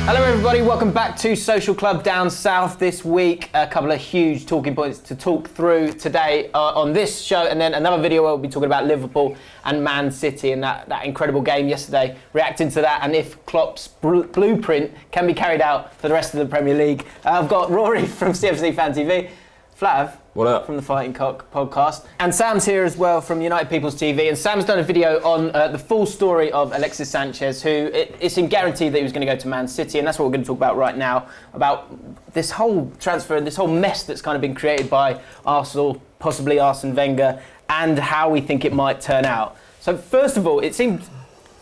Hello everybody, welcome back to Social Club Down South this week. A couple of huge talking points to talk through today on this show, and then another video where we'll be talking about Liverpool and Man City and that incredible game yesterday, reacting to that and if Klopp's blueprint can be carried out for the rest of the Premier League. I've got Rory from CFC Fan TV, Flav what up? From the Fighting Cock podcast, and Sam's here as well from United People's TV. And Sam's done a video on the full story of Alexis Sanchez, who it seemed guaranteed that he was going to go to Man City, and that's what we're going to talk about right now, about this whole transfer and this whole mess that's kind of been created by Arsenal, possibly Arsene Wenger, and how we think it might turn out. So first of all, it seemed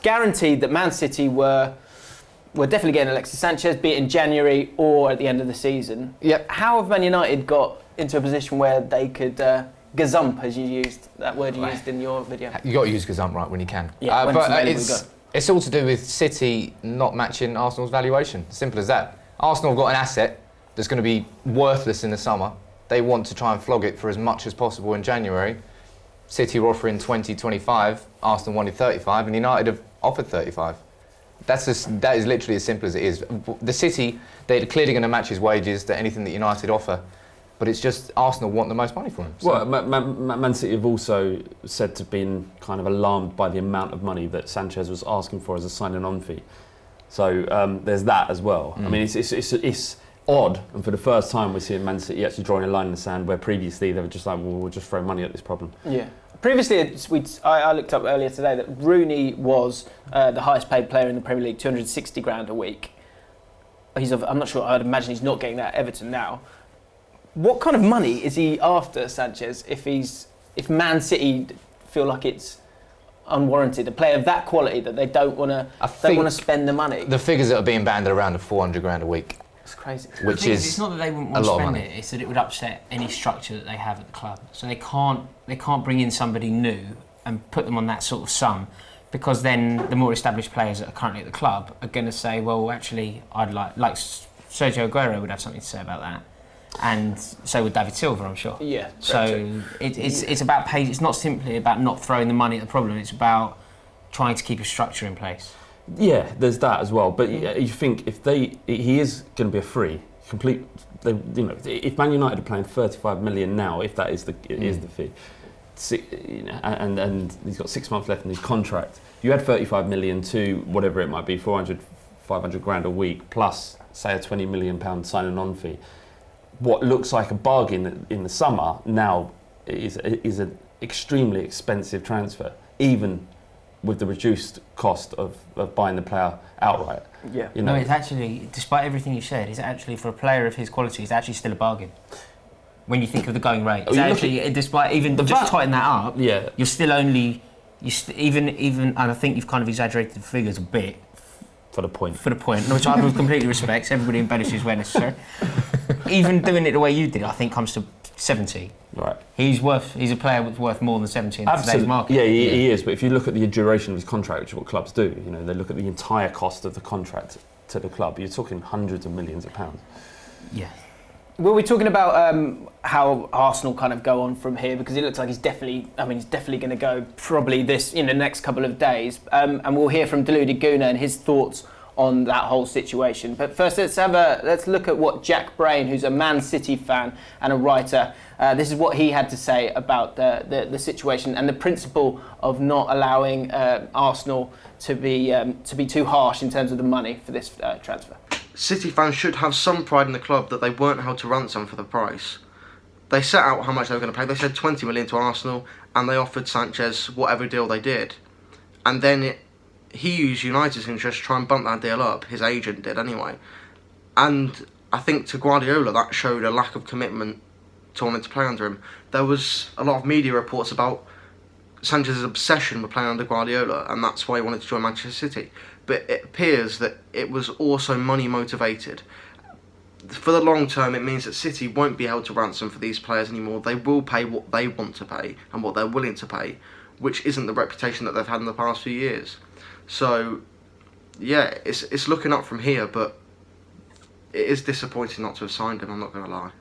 guaranteed that Man City were definitely getting Alexis Sanchez, be it in January or at the end of the season. Yep. How have Man United got into a position where they could gazump, as you used, that word you used in your video? You got to use gazump right when you can. Yeah, but it's all to do with City not matching Arsenal's valuation. Simple as that. Arsenal have got an asset that's going to be worthless in the summer. They want to try and flog it for as much as possible in January. City were offering 20, 25, Arsenal wanted 35, and United have offered 35. That is literally as simple as it is. The City, they're clearly going to match his wages to anything that United offer. But it's just Arsenal want the most money from him. So. Well, Man City have also said to have been kind of alarmed by the amount of money that Sanchez was asking for as a signing-on fee. So there's that as well. I mean, it's odd, and for the first time we're seeing Man City actually drawing a line in the sand where previously they were just like, well, we'll just throw money at this problem. Yeah. Previously, I looked up earlier today that Rooney was the highest paid player in the Premier League, 260 grand a week. I'm not sure, I'd imagine he's not getting that at Everton now. What kind of money is he after, Sanchez, if Man City feel like it's unwarranted, a player of that quality that they don't want to spend the money? The figures that are being banded around are 400 grand a week. It's crazy. Which is it's not that they wouldn't want to spend it, it's that it would upset any structure that they have at the club. So they can't bring in somebody new and put them on that sort of sum, because then the more established players that are currently at the club are going to say, well, actually, I'd like Sergio Aguero would have something to say about that. And so would David Silva, I'm sure. Yeah. So it's about pay. It's not simply about not throwing the money at the problem. It's about trying to keep a structure in place. Yeah, there's that as well. But you think he is going to be a free, complete. If Man United are playing 35 million now, if that is the fee, and he's got 6 months left in his contract. You add 35 million to whatever it might be, 400, 500 grand a week plus, say, a 20 million pound signing-on fee. What looks like a bargain in the summer now is an extremely expensive transfer, even with the reduced cost of buying the player outright. Yeah. No, it's actually, despite everything you said, it's actually, for a player of his quality, it's actually still a bargain. When you think of the going rate, it's actually, despite even just tighten that up, you're still only, even, and I think you've kind of exaggerated the figures a bit. For the point, which I would completely respect. Everybody embellishes where necessary. Even doing it the way you did, I think comes to 70. Right. He's a player that's worth more than 70 in today's market. Yeah, he is. But if you look at the duration of his contract, which is what clubs do, they look at the entire cost of the contract to the club. You're talking hundreds of millions of pounds. Yeah. Well, we're talking about how Arsenal kind of go on from here, because it looks like he's definitely going to go probably the next couple of days. And we'll hear from Deluded Guna and his thoughts on that whole situation. But first, let's look at what Jack Brain, who's a Man City fan and a writer, this is what he had to say about the situation and the principle of not allowing Arsenal to be too harsh in terms of the money for this transfer. City fans should have some pride in the club that they weren't held to ransom for the price. They set out how much they were going to pay. They said 20 million to Arsenal, and they offered Sanchez whatever deal they did. And then he used United's interest to try and bump that deal up. His agent did anyway. And I think to Guardiola that showed a lack of commitment to wanting to play under him. There was a lot of media reports about Sanchez's obsession with playing under Guardiola, and that's why he wanted to join Manchester City. But it appears that it was also money motivated. For the long term, it means that City won't be held to ransom for these players anymore. They will pay what they want to pay and what they're willing to pay, which isn't the reputation that they've had in the past few years. So, yeah, it's looking up from here, but it is disappointing not to have signed him, I'm not going to lie.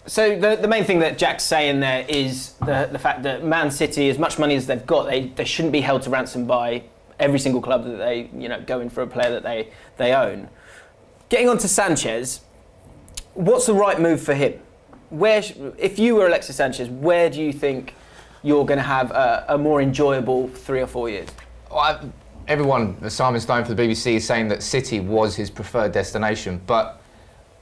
So the main thing that Jack's saying there is the fact that Man City, as much money as they've got, they shouldn't be held to ransom by every single club that they go in for a player that they own. Getting on to Sanchez, what's the right move for him? If you were Alexis Sanchez, where do you think you're going to have a more enjoyable 3 or 4 years? Well, everyone, Simon Stone for the BBC, is saying that City was his preferred destination, but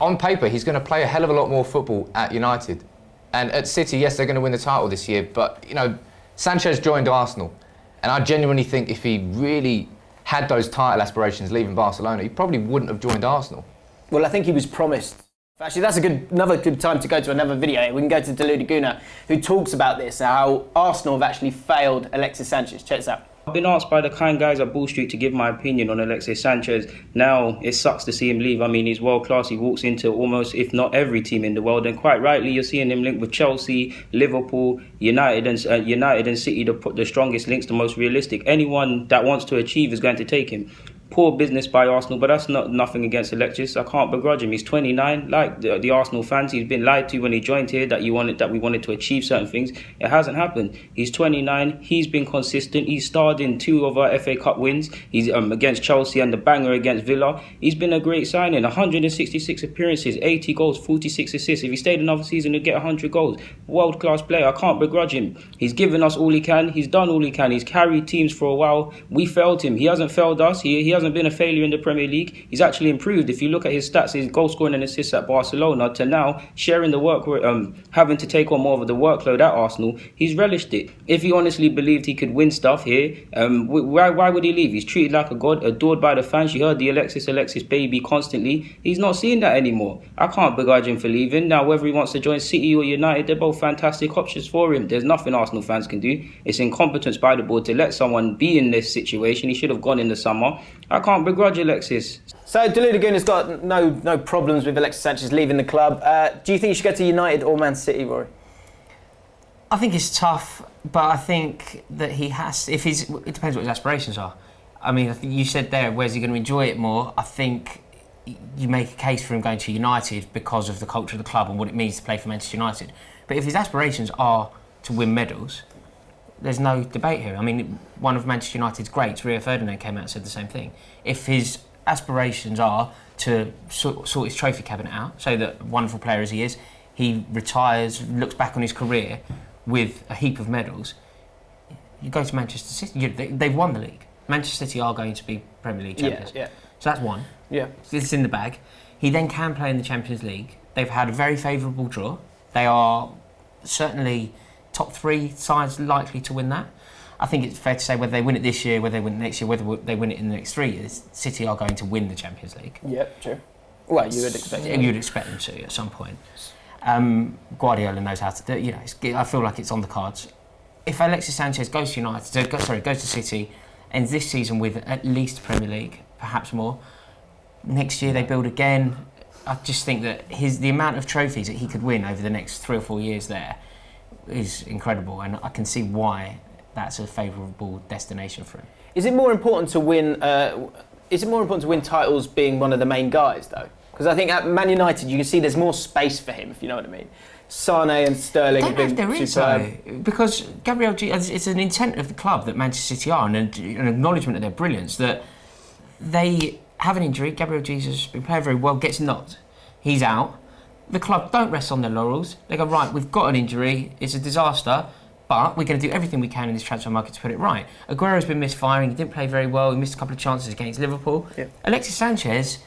on paper, he's going to play a hell of a lot more football at United. And at City, yes, they're going to win the title this year, but, you know, Sanchez joined Arsenal, and I genuinely think if he really had those title aspirations leaving Barcelona, he probably wouldn't have joined Arsenal. Well, I think he was promised. Actually, that's another good time to go to another video. We can go to Deludi Guna, who talks about this, how Arsenal have actually failed Alexis Sanchez. Check this out. I've been asked by the kind guys at Bull Street to give my opinion on Alexis Sanchez. Now, it sucks to see him leave. I mean, he's world class. He walks into almost, if not every team in the world. And quite rightly, you're seeing him linked with Chelsea, Liverpool, United and City, the strongest links, the most realistic. Anyone that wants to achieve is going to take him. Poor business by Arsenal, but that's nothing against Alexis. I can't begrudge him. He's 29. Like the Arsenal fans, he's been lied to when he joined here that we wanted to achieve certain things. It hasn't happened. He's 29. He's been consistent. He's starred in 2 of our FA Cup wins. He's against Chelsea and the banger against Villa. He's been a great signing. 166 appearances, 80 goals, 46 assists. If he stayed another season, he'd get 100 goals. World class player. I can't begrudge him. He's given us all he can. He's done all he can. He's carried teams for a while. We failed him. He hasn't failed us. He hasn't been a failure in the Premier League. He's actually improved. If you look at his stats, his goal scoring and assists at Barcelona to now sharing the work, having to take on more of the workload at Arsenal, he's relished it. If he honestly believed he could win stuff here, why would he leave? He's treated like a god, adored by the fans. You heard the Alexis baby constantly. He's not seeing that anymore. I can't begrudge him for leaving. Now, whether he wants to join City or United, they're both fantastic options for him. There's nothing Arsenal fans can do. It's incompetence by the board to let someone be in this situation. He should have gone in the summer. I can't begrudge Alexis. So Deludi Guna's got no problems with Alexis Sanchez leaving the club. Do you think he should go to United or Man City, Rory? I think it's tough, but I think that he has. It depends what his aspirations are. I mean, I think you said there, where's he going to enjoy it more? I think you make a case for him going to United because of the culture of the club and what it means to play for Manchester United. But if his aspirations are to win medals, there's no debate here. I mean, one of Manchester United's greats, Rio Ferdinand, came out and said the same thing. If his aspirations are to sort his trophy cabinet out, so that wonderful player as he is, he retires, looks back on his career with a heap of medals, you go to Manchester City. They've won the league. Manchester City are going to be Premier League champions. Yeah. So that's one. Yeah. It's in the bag. He then can play in the Champions League. They've had a very favourable draw. They are certainly top 3 sides likely to win that. I think it's fair to say whether they win it this year, whether they win it next year, whether they win it in the next 3 years, City are going to win the Champions League. Yeah, true. Well, you would expect it. You'd expect them to at some point. Guardiola knows how to do it. You know, I feel like it's on the cards. If Alexis Sanchez goes to City, ends this season with at least Premier League, perhaps more, next year they build again. I just think that the amount of trophies that he could win over the next 3 or 4 years there is incredible, and I can see why that's a favourable destination for him. Is it more important to win? Titles being one of the main guys, though? Because I think at Man United you can see there's more space for him, if you know what I mean. Sane and Sterling have been superb. Because Gabriel Jesus, it's an intent of the club that Manchester City are, and an acknowledgement of their brilliance that they have an injury. Gabriel Jesus been playing very well, gets knocked, he's out. The club don't rest on their laurels. They go, right, we've got an injury, it's a disaster, but we're going to do everything we can in this transfer market to put it right. Aguero's been misfiring, he didn't play very well, he missed a couple of chances against Liverpool. Yeah. Alexis Sanchez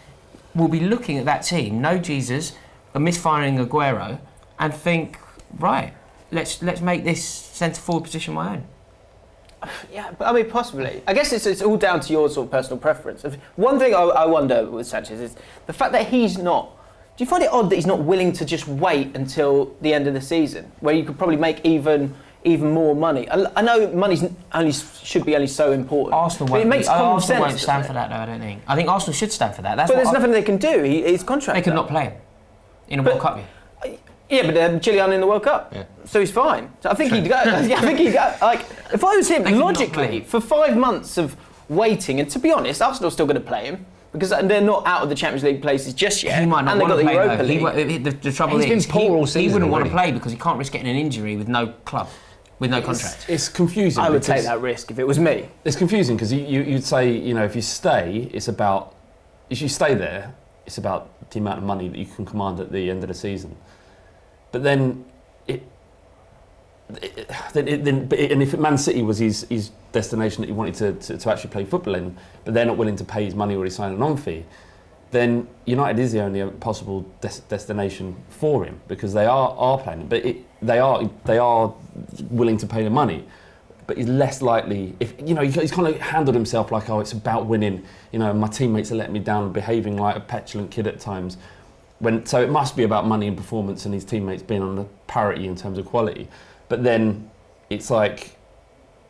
will be looking at that team, no Jesus, a misfiring Aguero, and think, right, let's make this centre-forward position my own. Yeah, but I mean, possibly. I guess it's all down to your sort of personal preference. One thing I wonder with Sanchez is the fact that he's not. Do you find it odd that he's not willing to just wait until the end of the season, where you could probably make even more money? I know money's should be only so important. Arsenal won't. But it makes common sense. Arsenal won't stand for that, though. I don't think. I think Arsenal should stand for that. But there's nothing they can do. His contract. They could not play him in a World Cup year. Yeah, but Chile aren't in the World Cup, so he's fine. So I think he'd go. I think he'd go. Like, if I was him, logically, for 5 months of waiting, and to be honest, Arsenal's still going to play him because they're not out of the Champions League places just yet. He might not and they've got the Europa League. The trouble is, he wouldn't want to play because he can't risk getting an injury with no club, with no contract. It's confusing. I would take that risk if it was me. It's confusing because you'd say, if you stay, it's about if you stay there. it's about the amount of money that you can command at the end of the season. But then, and if Man City was his destination that he wanted to actually play football in, but they're not willing to pay his money or his signing-on fee, then United is the only possible destination for him, because they are playing. But they are willing to pay the money. But he's less likely, if he's kind of handled himself like, it's about winning. My teammates are letting me down, behaving like a petulant kid at times. So it must be about money and performance and his teammates being on the parity in terms of quality. But then it's like,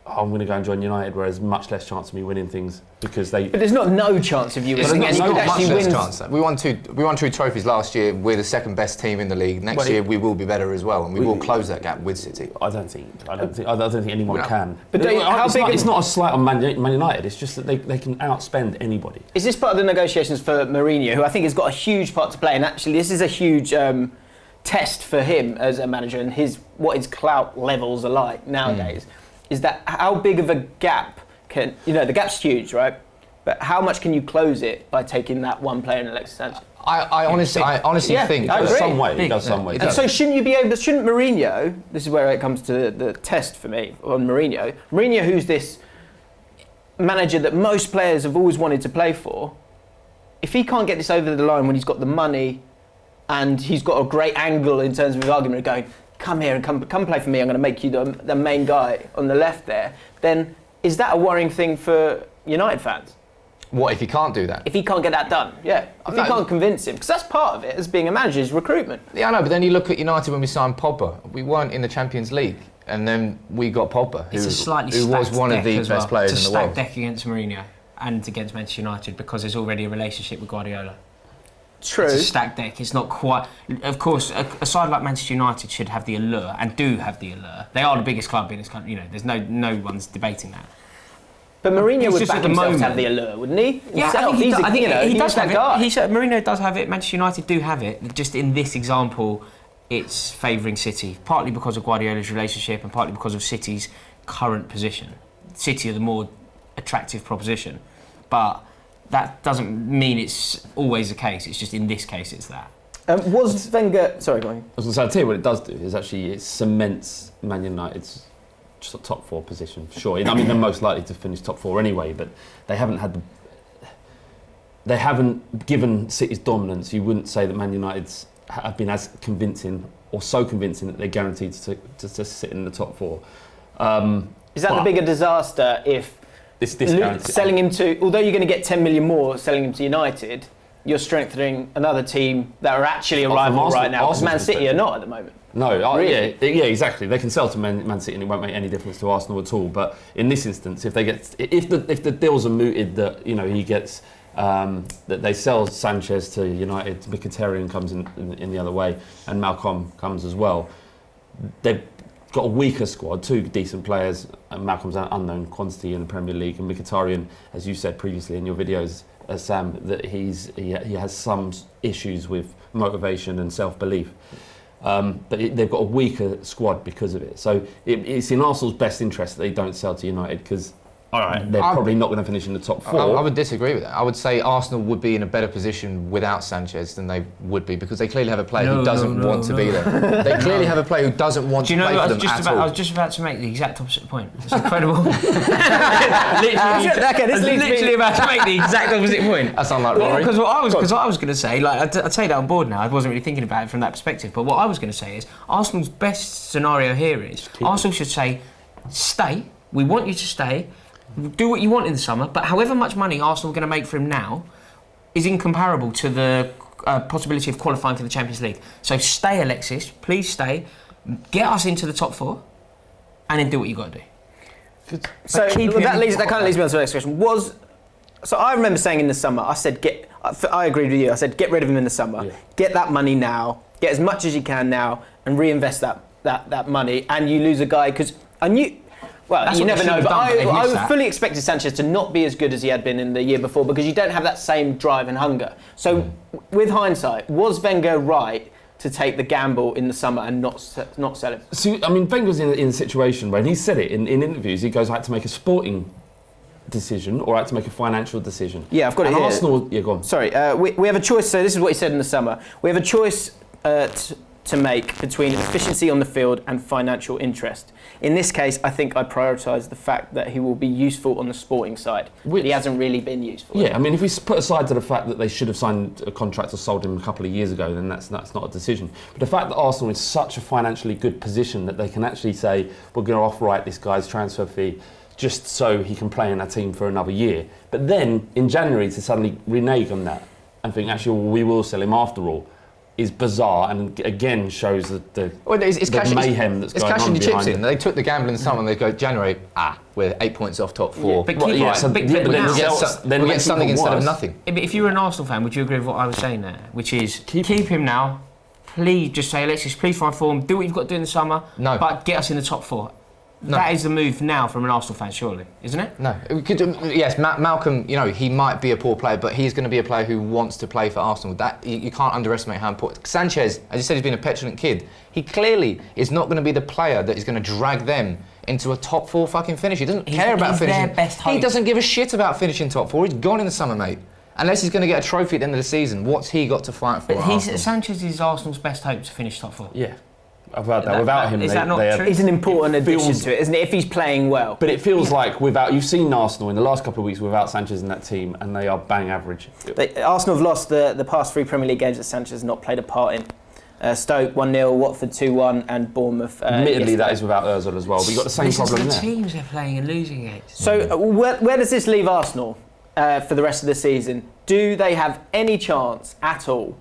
I'm going to go and join United, where there's much less chance of me winning things because they. But there's no chance of you winning. There's You could not much actually less win. chance. We won two trophies last year. We're the second best team in the league. Next year we will be better as well, and we will close that gap with City. I don't think anyone can. But it's not a slight on Man United. It's just that they can outspend anybody. Is this part of the negotiations for Mourinho, who I think has got a huge part to play? And actually, this is a huge test for him as a manager and what his clout levels are like nowadays. Is that how big of a gap can the gap's huge, right? But how much can you close it by taking that one player in Alexis Sanchez? I honestly think I It agree. goes some way. And so shouldn't Mourinho, this is where it comes to the test for me on Mourinho, who's this manager that most players have always wanted to play for, if he can't get this over the line when he's got the money and he's got a great angle in terms of his argument of going, come here and come play for me, I'm going to make you the main guy on the left there, then is that a worrying thing for United fans? What if he can't do that? If he can't get that done, yeah. If he can't convince him, because that's part of it as being a manager, is recruitment. Yeah, I know, but then you look at United when we signed Pogba. We weren't in the Champions League, and then we got Pogba, It's a slightly who was stacked one of deck the as best players it's in the world. a stacked deck against Mourinho and against Manchester United because there's already a relationship with Guardiola. True. It's a stacked deck. It's not quite. Of course, a side like Manchester United should have the allure and do have the allure. They are the biggest club in this country. There's no one's debating that. But Mourinho would just back at the himself to moment. have the allure, wouldn't he? Yeah, Himself. I think he does have guy. it. Mourinho does have it. Manchester United do have it. Just in this example, it's favouring City, partly because of Guardiola's relationship and partly because of City's current position. City are the more attractive proposition, but that doesn't mean it's always the case. It's just in this case, it's that. Was Wenger? Sorry, go on. I was going to say, I'll tell you what it does do is actually it cements Man United's top four position. Sure, I mean they're most likely to finish top four anyway, but they haven't given City's dominance. You wouldn't say that Man United's have been as convincing or so convincing that they're guaranteed to sit in the top four. Is that the bigger disaster if selling him to? Although you're going to get 10 million more selling him to United, you're strengthening another team that are actually a rival right now. Because Man City are not at the moment. No, really? yeah, exactly. They can sell to Man City and it won't make any difference to Arsenal at all. But in this instance, if the deals are mooted that he gets that they sell Sanchez to United, Mkhitaryan comes in the other way, and Malcolm comes as well. They've got a weaker squad, two decent players. And Malcolm's an unknown quantity in the Premier League, and Mkhitaryan, as you said previously in your videos, Sam, that he has some issues with motivation and self-belief. But they've got a weaker squad because of it. So it's in Arsenal's best interest that they don't sell to United because they're probably not going to finish in the top four. I would disagree with that. I would say Arsenal would be in a better position without Sanchez than they would be because they clearly have a player who doesn't want to be there. They clearly have a player who doesn't want to play for them at all. I was just about to make the exact opposite point. It's incredible. literally about to make the exact opposite point. That sounds like Rory. Because what I was going to say, I'd take that on board now. I wasn't really thinking about it from that perspective. But what I was going to say is Arsenal's best scenario here is Arsenal should say, stay. We want you to stay. Do what you want in the summer, but however much money Arsenal are going to make for him now is incomparable to the possibility of qualifying for the Champions League. So stay, Alexis. Please stay. Get us into the top four, and then do what you got to do. So that kind of leads me on to the next question. So I remember saying in the summer, I said I agreed with you. I said get rid of him in the summer. Yeah. Get that money now. Get as much as you can now, and reinvest that money. And you lose a guy because I knew. Well, that's you never know, but I fully expected Sanchez to not be as good as he had been in the year before because you don't have that same drive and hunger. So, with hindsight, was Wenger right to take the gamble in the summer and not sell him? So, I mean, Wenger's in a situation where, and he said it in interviews, he goes, I had to make a sporting decision or had to make a financial decision. Yeah, I've got and it here. Arsenal, yeah, go on. Sorry, we have a choice. So this is what he said in the summer. We have a choice to make between efficiency on the field and financial interest. In this case, I think I prioritise the fact that he will be useful on the sporting side. He hasn't really been useful. Yeah, I mean, if we put aside to the fact that they should have signed a contract or sold him a couple of years ago, then that's not a decision. But the fact that Arsenal is such a financially good position that they can actually say, we're going to off-write this guy's transfer fee just so he can play in our team for another year. But then, in January, to suddenly renege on that and think, actually, well, we will sell him after all, is bizarre and again shows the mayhem that's going on. It's cashing the chips behind in. They took the gamble in the summer and they go, January, we're 8 points off top 4. But we'll get something instead of nothing. If you were an Arsenal fan, would you agree with what I was saying there? Which is, keep him now. Please just say, Alexis, please find form. Do what you've got to do in the summer. No. But get us in the top 4. No. That is the move now from an Arsenal fan, surely, isn't it? No. Yes, Malcolm, he might be a poor player, but he's going to be a player who wants to play for Arsenal. That you can't underestimate how important. Sanchez, as you said, he's been a petulant kid. He clearly is not going to be the player that is going to drag them into a top 4 fucking finish. He doesn't care about finishing. Their best hope. He doesn't give a shit about finishing top 4. He's gone in the summer, mate. Unless he's going to get a trophy at the end of the season, what's he got to fight for? But Sanchez is Arsenal's best hope to finish top 4. Yeah. I've heard that. Without him, is that not true? He's an important addition to it, isn't it? If he's playing well. But it feels like you've seen Arsenal in the last couple of weeks without Sanchez in that team, and they are bang average. Arsenal have lost the past 3 Premier League games that Sanchez has not played a part in. Stoke 1-0, Watford 2-1, and Bournemouth. Admittedly, that is without Ozil as well. But you've got the same problem there. The teams they're playing and losing against. So where does this leave Arsenal for the rest of the season? Do they have any chance at all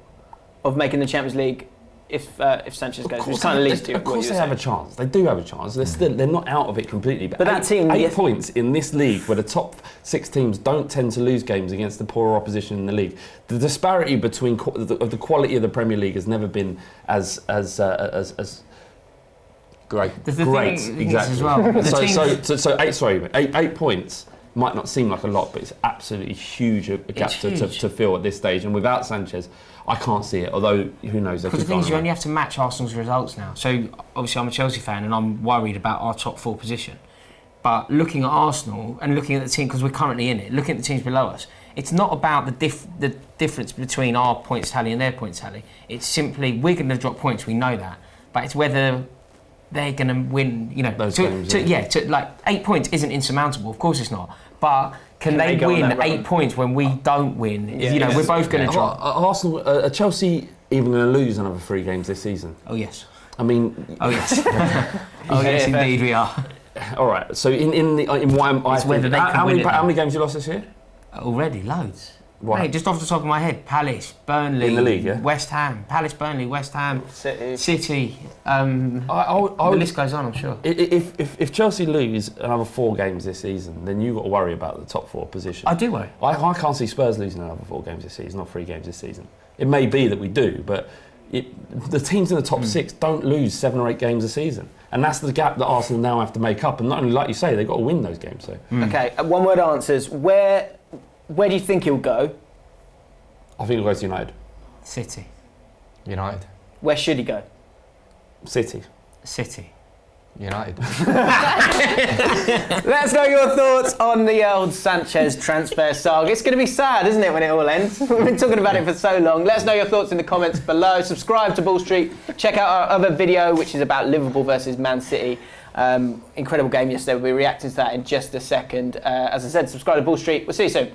of making the Champions League if Sanchez goes? Which kind of leads to of course they have a chance. They do have a chance. They're not out of it completely. But that team, 8 points in this league, where the top 6 teams don't tend to lose games against the poorer opposition in the league. The disparity between the quality of the Premier League has never been as great. Great, exactly. As well. 8 points might not seem like a lot, but it's absolutely huge a gap to fill at this stage. And without Sanchez, I can't see it, although who knows. Because the thing is, you only have to match Arsenal's results now. So obviously I'm a Chelsea fan and I'm worried about our top 4 position. But looking at Arsenal and looking at the team, because we're currently in it, looking at the teams below us, it's not about the difference between our points tally and their points tally. It's simply, we're going to drop points, we know that. But it's whether they're going to win, those games, like 8 points isn't insurmountable, of course it's not. But can they win 8 points when we don't win? Yeah, we're both going to drop. Arsenal, are Chelsea even going to lose another 3 games this season? Oh yes. I mean. Oh yes. Oh yes, indeed we are. All right. So in why I think, how many games you lost this year? Already loads. What? Mate, just off the top of my head, Palace, Burnley, in the league, yeah? West Ham, Palace, Burnley, West Ham, City. The list goes on, I'm sure. If Chelsea lose another 4 games this season, then you've got to worry about the top 4 position. I do worry. I can't see Spurs losing another 4 games this season, not 3 games this season. It may be that we do, but the teams in the top 6 don't lose 7 or 8 games a season. And that's the gap that Arsenal now have to make up. And not only, like you say, they've got to win those games. So. Okay, one-word answers. Where do you think he'll go? I think he'll go to United. City. United. Where should he go? City. United. Let us know your thoughts on the old Sanchez transfer saga. It's going to be sad, isn't it, when it all ends? We've been talking about it for so long. Let us know your thoughts in the comments below. Subscribe to Ball Street. Check out our other video, which is about Liverpool versus Man City. Incredible game yesterday. We'll be reacting to that in just a second. As I said, subscribe to Ball Street. We'll see you soon.